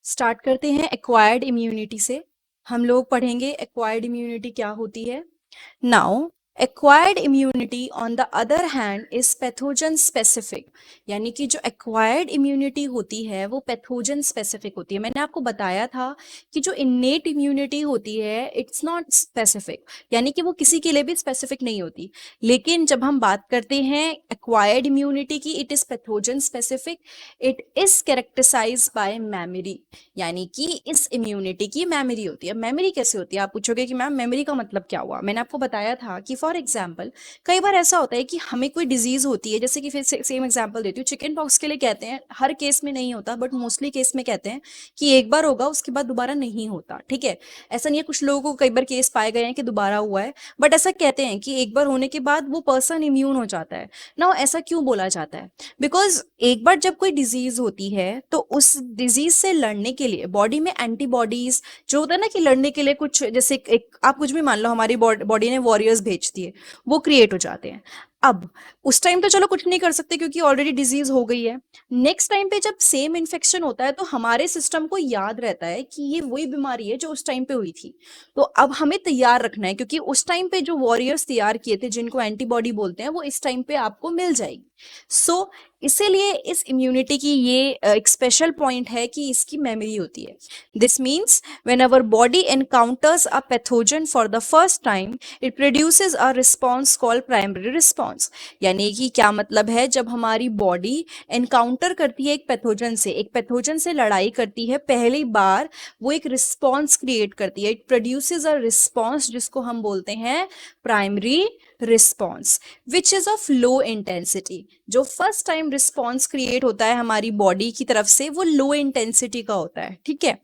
Start करते हैं acquired immunity से। हम लोग पढ़ेंगे एक्वायर्ड इम्यूनिटी क्या होती है। Now acquired immunity on the other hand is pathogen specific, यानी कि जो एक्वायर्ड इम्यूनिटी होती है वो पैथोजन स्पेसिफिक होती है। मैंने आपको बताया था कि जो इन्नेट इम्यूनिटी होती है इट्स नॉट स्पेसिफिक, यानी कि वो किसी के लिए भी स्पेसिफिक नहीं होती। लेकिन जब हम बात करते हैं एक्वायर्ड इम्यूनिटी की, it is pathogen specific, it is characterize by memory, यानी कि इस इम्यूनिटी की मेमोरी होती है। मेमोरी कैसे होती है, आप पूछोगे कि मैम मेमोरी का मतलब क्या हुआ। मैंने आपको बताया था कि फॉर एग्जांपल कई बार ऐसा होता है कि हमें कोई डिजीज होती है, जैसे कि फिर सेम एग्जांपल देती हूँ, चिकन पॉक्स के लिए कहते हैं, हर केस में नहीं होता बट मोस्टली केस में कहते हैं कि एक बार होगा उसके बाद दोबारा नहीं होता। ठीक है, ऐसा नहीं है, कुछ लोगों को कई बार केस पाए गए हैं कि दोबारा हुआ है, बट ऐसा कहते हैं कि एक बार होने के बाद वो पर्सन इम्यून हो जाता है ना। ऐसा क्यों बोला जाता है? बिकॉज एक बार जब कोई डिजीज होती है तो उस डिजीज से लड़ने के लिए बॉडी में एंटीबॉडीज जो होता है ना, कि लड़ने के लिए कुछ, जैसे एक आप कुछ भी मान लो, हमारी बॉडी ने वॉरियर्स भेज दिए, वो क्रिएट हो जाते हैं। अब उस टाइम तो चलो कुछ नहीं कर सकते क्योंकि ऑलरेडी डिजीज हो गई है। नेक्स्ट टाइम पे जब सेम इन्फेक्शन होता है तो हमारे सिस्टम को याद रहता है कि ये वही बीमारी है जो उस टाइम पे हुई थी। तो अब हमें तैयार रखना है, क्योंकि उस टाइम पे जो वॉरियर्स तैयार किए थे जिनको एंटीबॉडी बोलते हैं, वो इस टाइम पे आपको मिल जाएगी। सो इसीलिए इस इम्यूनिटी की ये एक स्पेशल पॉइंट है कि इसकी मेमोरी होती है। This means when our body encounters a pathogen for the first time it produces a response called primary response. यानी कि क्या मतलब है, जब हमारी बॉडी एनकाउंटर करती है एक पैथोजन से, एक पैथोजन से लड़ाई करती है पहली बार, वो एक रिस्पॉन्स क्रिएट करती है, इट प्रोड्यूसेस अ रिस्पॉन्स जिसको हम बोलते हैं primary response, which is of low intensity. जो फर्स्ट टाइम रिस्पॉन्स क्रिएट होता है हमारी बॉडी की तरफ से वो लो इंटेंसिटी का होता है। ठीक है,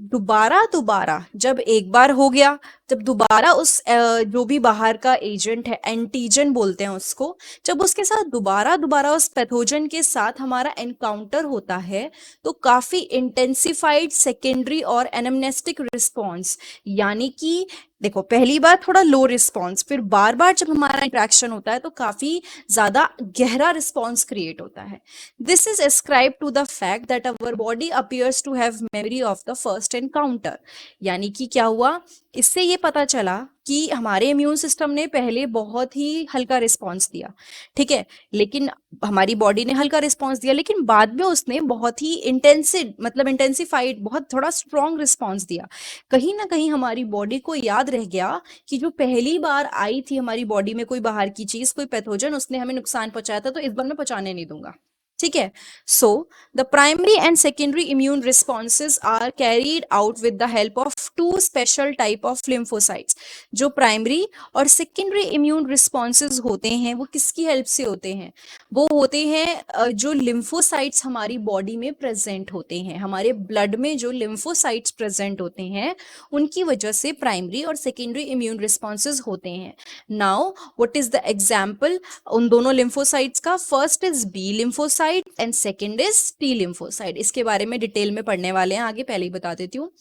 दोबारा दोबारा जब एक बार हो गया, जब दोबारा उस जो भी बाहर का एजेंट है, एंटीजन बोलते हैं उसको, जब उसके साथ दोबारा दोबारा उस पैथोजन के साथ हमारा एनकाउंटर होता है तो काफी इंटेंसिफाइड सेकेंडरी और एनाम्नेस्टिक रिस्पॉन्स, यानी कि देखो पहली बार थोड़ा लो रिस्पॉन्स, फिर बार बार जब हमारा इंट्रैक्शन होता है तो काफी ज्यादा गहरा रिस्पॉन्स क्रिएट होता है। This is ascribe to the fact that our body appears to have memory of the first encounter. यानी कि क्या हुआ, इससे ये पता चला कि हमारे इम्यून सिस्टम ने पहले बहुत ही हल्का रिस्पॉन्स दिया। ठीक है, लेकिन हमारी बॉडी ने हल्का रिस्पॉन्स दिया, लेकिन बाद में उसने बहुत ही इंटेंसिव, मतलब इंटेंसिफाइड, बहुत थोड़ा स्ट्रॉन्ग रिस्पॉन्स दिया। कहीं ना कहीं हमारी बॉडी को याद रह गया कि जो पहली बार आई थी हमारी बॉडी में कोई बाहर की चीज, कोई पैथोजन, उसने हमें नुकसान पहुंचाया था, तो इस बार मैं पहुंचाने नहीं दूंगा। ठीक है, so the primary and secondary immune responses are carried out with the help of two special type of lymphocytes. जो प्राइमरी और सेकेंडरी इम्यून रिस्पॉन्सेज होते हैं वो किसकी हेल्प से होते हैं? वो होते हैं जो लिम्फोसाइट्स हमारी बॉडी में प्रेजेंट होते हैं, हमारे ब्लड में जो लिम्फोसाइट्स प्रेजेंट होते हैं उनकी वजह से प्राइमरी और सेकेंडरी इम्यून रिस्पॉन्सेज होते हैं। Now what is the example उन दोनों लिम्फोसाइट्स का? First is B lymphocyte and second is T lymphocyte. इसके बारे में डिटेल में पढ़ने वाले हैं आगे, पहले ही बता देती हूँ।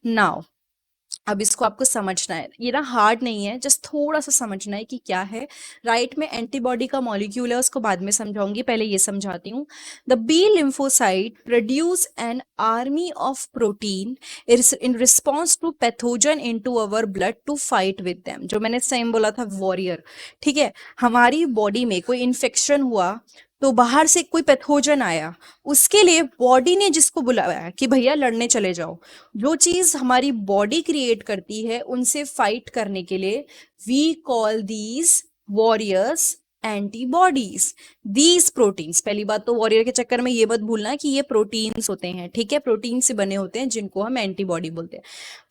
नाउ अब इसको आपको समझना है, ये ना हार्ड नहीं है, जस्ट थोड़ा सा समझना है कि क्या है। राइट में एंटीबॉडी का मॉलिक्यूल है, उसको बाद में समझाऊंगी, पहले ये समझाती हूँ। The B lymphocyte produce an army of protein in response to pathogen in to our blood to fight with them. जो मैंने सेम बोला था, वॉरियर। ठीक है, हमारी बॉडी में कोई इन्फेक्शन हुआ तो बाहर से कोई पैथोजन आया, उसके लिए बॉडी ने जिसको बुलाया कि भैया लड़ने चले जाओ, जो चीज हमारी बॉडी क्रिएट करती है उनसे फाइट करने के लिए, we call these warriors antibodies. These proteins, पहली बात तो वॉरियर के चक्कर में ये मत भूलना कि ये प्रोटीन्स होते हैं। ठीक है, प्रोटीन से बने होते हैं जिनको हम एंटीबॉडी बोलते हैं।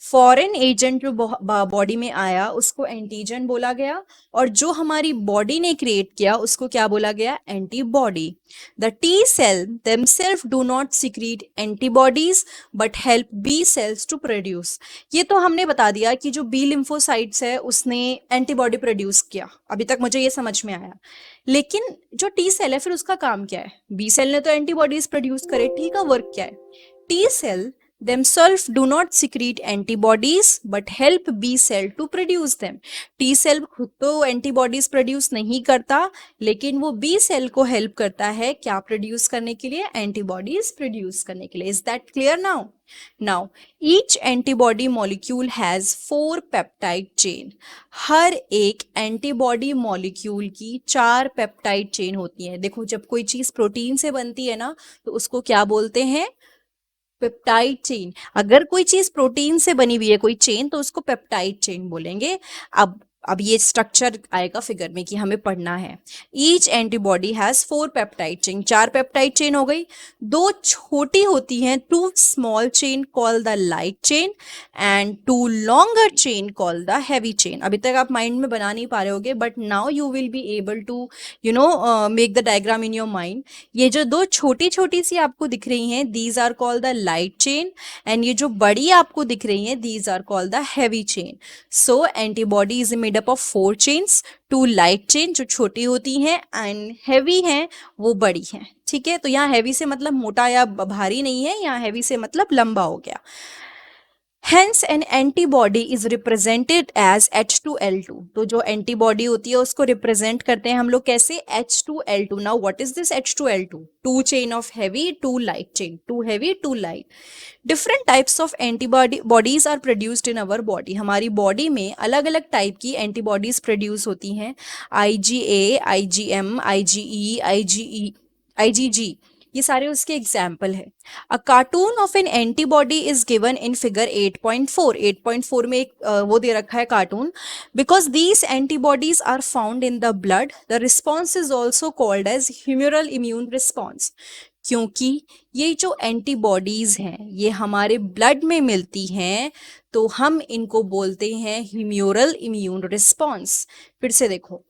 फॉरेन एजेंट जो बॉडी में आया उसको एंटीजन बोला गया, और जो हमारी बॉडी ने क्रिएट किया उसको क्या बोला गया? Antibody. The T cell themselves do not secrete antibodies but help B cells to produce। ये तो हमने बता दिया कि जो बी लिम्फोसाइट्स है उसने एंटीबॉडी प्रोड्यूस किया, अभी तक मुझे ये समझ में आया। लेकिन जो टी सेल है फिर उसका काम क्या है? बी सेल ने तो एंटीबॉडीज प्रोड्यूस करे, टी का वर्क क्या है? T cell themselves do not secrete antibodies but help B cell to produce them. T cell खुद तो antibodies produce नहीं करता, लेकिन वो B cell को help करता है क्या produce करने के लिए, antibodies produce करने के लिए. Is that clear now? Now each antibody molecule has 4 peptide chain. हर एक एंटीबॉडी मॉलिक्यूल की 4 पेप्टाइड चेन होती है. देखो जब कोई चीज प्रोटीन से बनती है ना तो उसको क्या बोलते हैं, पेप्टाइड चेन. अगर कोई चीज प्रोटीन से बनी हुई है कोई चेन तो उसको पेप्टाइड चेन बोलेंगे. अब ये स्ट्रक्चर आएगा फिगर में कि हमें पढ़ना है. Each antibody has 4 peptide chain, 4 peptide chain हो गई. 2 छोटी होती हैं, 2 small chain call the light chain and 2 longer chain call the heavy chain. अभी तक आप माइंड में बना नहीं पा रहे होगे but now you will be able to make the diagram in your mind. ये जो 2 छोटी छोटी सी आपको दिख रही हैं these are called the light chain and ये जो बड़ी आपको दिख रही हैं these are called the heavy chain. So antibody is made up of 4 chains, 2 light chain जो छोटी होती हैं एंड हैवी हैं वो बड़ी हैं. ठीक है, तो यहाँ हैवी से मतलब मोटा या भारी नहीं है, यहाँ हैवी से मतलब लंबा हो गया. Hence an antibody is represented as H2L2. तो जो एंटीबॉडी होती है उसको रिप्रेजेंट करते हैं हम लोग कैसे, H2L2. Now what is this H2L2? 2 chain of heavy, 2 light chain, 2 heavy, 2 light. Different types of antibodies are produced in our body. हमारी बॉडी में अलग अलग टाइप की एंटीबॉडीज प्रोड्यूस होती हैं. IgA, IgM, IgE, IgG, ये सारे उसके एग्जाम्पल है. A cartoon of an antibody is given in figure 8.4. 8.4 में एक वो दे रखा है cartoon. Because these antibodies are found in the blood the response is also called as humoral immune response. क्योंकि ये जो एंटीबॉडीज हैं ये हमारे ब्लड में मिलती हैं तो हम इनको बोलते हैं ह्यूमरल इम्यून रिस्पॉन्स. फिर से देखो,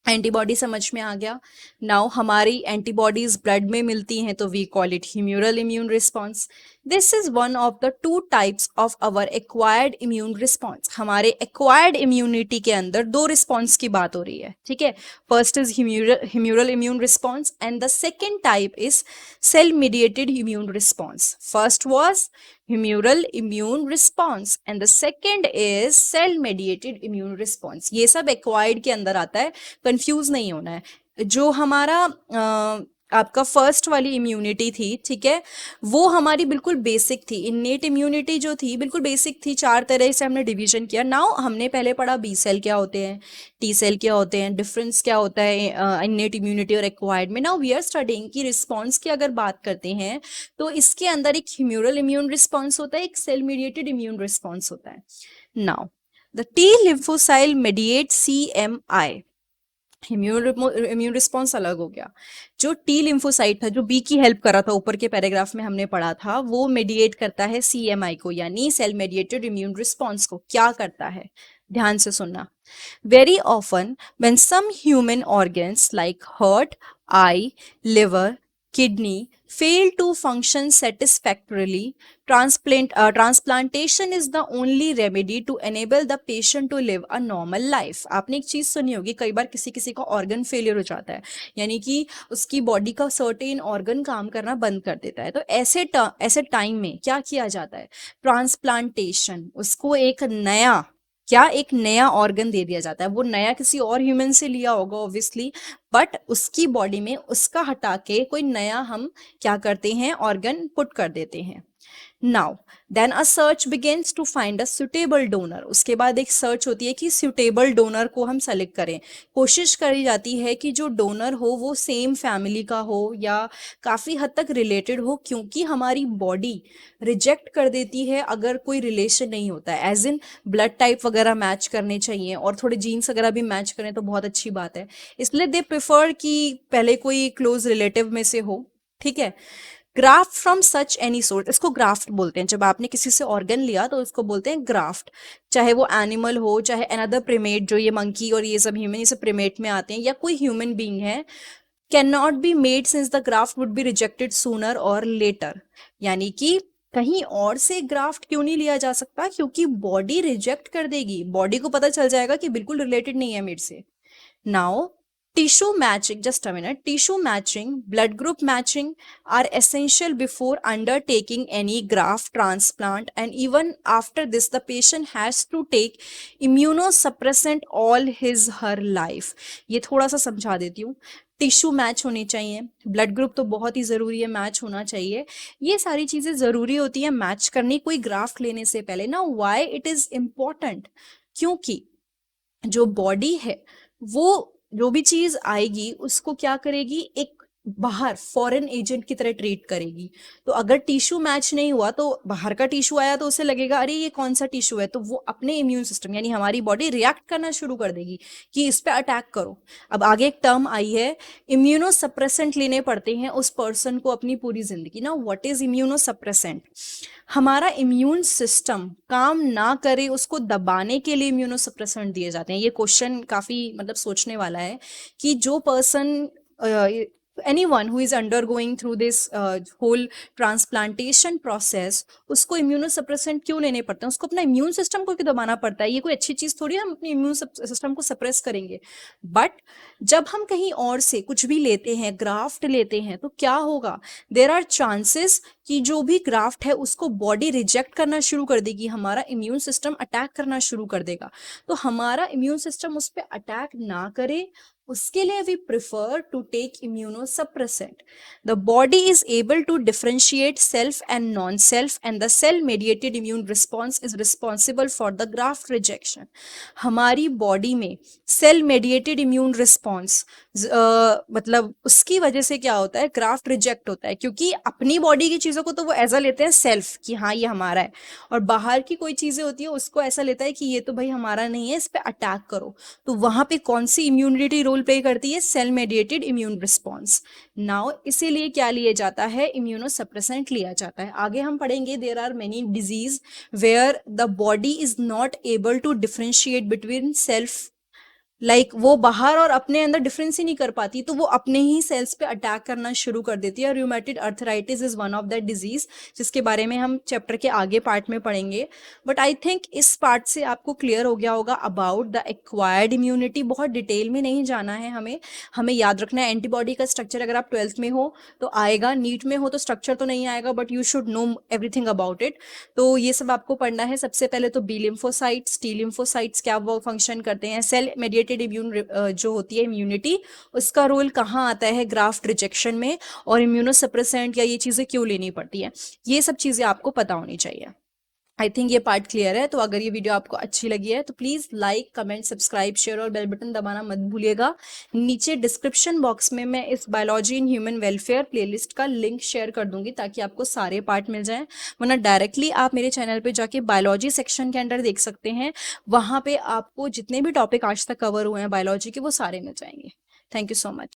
एंटीबॉडी समझ में आ गया. नाउ हमारी एंटीबॉडीज ब्लड में मिलती हैं तो we call it humoral immune response. This is one of the 2 types of our acquired immune response. हमारे एक्वायर्ड इम्यूनिटी के अंदर 2 रिस्पॉन्स की बात हो रही है. ठीक है, first is humoral immune response and the second type is cell mediated immune response. First was humoral immune response and the second is cell mediated immune response. ये सब एक्वायर्ड के अंदर आता है, कंफ्यूज नहीं होना है. जो हमारा आपका फर्स्ट वाली इम्यूनिटी थी, ठीक है, वो हमारी बिल्कुल बेसिक थी. इन्नेट इम्यूनिटी जो थी बिल्कुल बेसिक थी. 4 तरह से हमने डिवीजन किया. नाउ हमने पहले पढ़ा बी सेल क्या होते हैं, टी सेल क्या होते हैं, डिफरेंस क्या होता है इन्नेट इम्यूनिटी और एक्वायर्ड में. नाउ वी आर स्टडिंग की रिस्पॉन्स की अगर बात करते हैं तो इसके अंदर एक ह्यूमरल इम्यून रिस्पॉन्स होता है, एक सेल मीडिएटेड इम्यून रिस्पॉन्स होता है. Now the T lymphocytes mediate CMI. Immune response अलग हो गया. जो टी लिम्फोसाइट था जो बी की हेल्प कर रहा था, ऊपर के पैराग्राफ में हमने पढ़ा था, वो मेडिएट करता है CMI को, यानी सेल मेडिएटेड इम्यून रिस्पॉन्स को. क्या करता है, ध्यान से सुनना. Very often when some human organs like heart, eye, liver, kidney fail to function satisfactorily, transplantation is the only remedy to enable the patient to live a normal life. आपने एक चीज सुनी होगी, कई बार किसी किसी का ऑर्गन फेलियर हो जाता है, यानी कि उसकी बॉडी का सर्टेन ऑर्गन काम करना बंद कर देता है. तो ऐसे टाइम में क्या किया जाता है, ट्रांसप्लांटेशन. उसको एक नया ऑर्गन दे दिया जाता है. वो नया किसी और ह्यूमन से लिया होगा ऑब्वियसली, बट उसकी बॉडी में उसका हटा के कोई नया हम क्या करते हैं, ऑर्गन पुट कर देते हैं. Now then a search begins to find a suitable donor. उसके बाद एक सर्च होती है कि सुटेबल डोनर को हम सेलेक्ट करें. कोशिश करी जाती है कि जो डोनर हो वो सेम फैमिली का हो या काफ़ी हद तक रिलेटेड हो, क्योंकि हमारी बॉडी रिजेक्ट कर देती है अगर कोई रिलेशन नहीं होता है. एज इन ब्लड टाइप वगैरह मैच करने चाहिए और थोड़े जीन्स वगैरह भी मैच करें तो बहुत अच्छी बात है. इसलिए दे प्रेफर कि पहले कोई क्लोज रिलेटिव में से हो. ठीक है, graft from such any source, इसको ग्राफ्ट बोलते हैं. जब आपने किसी से ऑर्गन लिया तो उसको बोलते हैं ग्राफ्ट. चाहे वो एनिमल हो, चाहे अनदर प्रीमेट, जो ये मंकी और ये सब ह्यूमन, ये सब प्रीमेट में आते हैं, या कोई ह्यूमन बीइंग है, can not be made since the graft would be rejected sooner और लेटर. यानी कि कहीं और से ग्राफ्ट क्यों नहीं लिया जा सकता, क्योंकि बॉडी रिजेक्ट कर देगी. बॉडी को पता चल जाएगा कि बिल्कुल रिलेटेड नहीं है मेरे से. Now Tissue matching, just a minute. Tissue matching, blood group matching are essential before undertaking any graft transplant, and even after this, the patient has to take immunosuppressant all his her life. ये थोड़ा सा समझा देती हूँ. Tissue match होने चाहिए, blood group तो बहुत ही ज़रूरी है, मैच होना चाहिए. ये सारी चीज़ें ज़रूरी होती है मैच करनी कोई ग्राफ्ट लेने से पहले ना. Why it is important? क्योंकि जो बॉडी है वो जो भी चीज आएगी उसको क्या करेगी, एक बाहर फॉरेन एजेंट की तरह ट्रीट करेगी. तो अगर टिश्यू मैच नहीं हुआ तो बाहर का टिश्यू आया तो उसे लगेगा अरे ये कौन सा टिश्यू है, तो वो अपने इम्यून सिस्टम यानी हमारी बॉडी रिएक्ट करना शुरू कर देगी कि इस पे अटैक करो. अब आगे एक टर्म आई है, इम्यूनोसप्रेसेंट लेने पड़ते हैं उस पर्सन को अपनी पूरी जिंदगी ना. What is immunosuppressant? हमारा इम्यून सिस्टम काम ना करे उसको दबाने के लिए इम्यूनोसप्रेसेंट दिए जाते हैं. ये क्वेश्चन काफी मतलब सोचने वाला है कि जो person anyone who is undergoing through this whole transplantation process उसको इम्यूनोसप्रेसेंट क्यों लेने पड़ते हैं, उसको अपना इम्यून सिस्टम को क्यों दबाना पड़ता है? ये कोई अच्छी चीज थोड़ी है हम अपने इम्यून सिस्टम को सप्रेस करेंगे. बट जब हम कहीं और से कुछ भी लेते हैं, ग्राफ्ट लेते हैं, तो क्या होगा, देयर आर चांसेस कि जो भी ग्राफ्ट है उसको बॉडी रिजेक्ट करना शुरू कर देगी, हमारा इम्यून सिस्टम अटैक करना शुरू कर देगा. तो हमारा इम्यून सिस्टम उस पर अटैक ना करे उसके लिए we prefer to take immunosuppressant. The body is able to differentiate self and non-self, and the cell-mediated immune response is responsible for the graft rejection. हमारी बॉडी में सेल-mediated immune response मतलब उसकी वजह से क्या होता है, ग्राफ्ट रिजेक्ट होता है. क्योंकि अपनी बॉडी की चीज़ों को तो वो ऐसा लेते हैं सेल्फ कि हाँ ये हमारा है, और बाहर की कोई चीज़ें होती है उसको ऐसा लेता है कि ये तो भाई हमारा नहीं है, इस पे अटैक करो. तो वहां पे कौन सी इम्यूनिटी रोल प्ले करती है? Cell mediated immune response. Now इसीलिए क्या लिया जाता है, इम्यूनोसप्रेसेंट लिया जाता है. आगे हम पढ़ेंगे there are many disease where the body is not able to differentiate between self, like वो बाहर और अपने अंदर डिफरेंस ही नहीं कर पाती, तो वो अपने ही सेल्स पे अटैक करना शुरू कर देती है. Rheumatoid arthritis is one of that disease, जिसके बारे में हम चैप्टर के आगे पार्ट में पढ़ेंगे. बट आई थिंक इस पार्ट से आपको क्लियर हो गया होगा अबाउट द एक्वायर्ड इम्यूनिटी. बहुत डिटेल में नहीं जाना है हमें, हमें याद रखना है एंटीबॉडी का स्ट्रक्चर. अगर आप 12th में हो तो आएगा, नीट में हो तो स्ट्रक्चर तो नहीं आएगा, but you should know everything about it. तो ये सब आपको पढ़ना है. सबसे पहले तो बी लिम्फोसाइट्स, टी लिम्फोसाइट्स क्या वो फंक्शन करते हैं, सेल मेडिएटेड इम्यून जो होती है इम्यूनिटी, उसका रोल कहाँ आता है ग्राफ्ट रिजेक्शन में, और इम्यूनोसप्रेसेंट या ये चीज़ें क्यों लेनी पड़ती है, ये सब चीज़ें आपको पता होनी चाहिए. आई थिंक ये पार्ट क्लियर है. तो अगर ये वीडियो आपको अच्छी लगी है तो please like, comment, subscribe, share और बेल बटन दबाना मत भूलिएगा. नीचे डिस्क्रिप्शन बॉक्स में मैं इस biology in human welfare playlist का लिंक शेयर कर दूंगी ताकि आपको सारे पार्ट मिल जाएं. वरना डायरेक्टली आप मेरे चैनल पे जाके बायोलॉजी सेक्शन के अंदर देख सकते हैं. वहाँ पे आपको जितने भी टॉपिक आज तक कवर हुए हैं बायोलॉजी के वो सारे मिल जाएंगे. Thank you so much.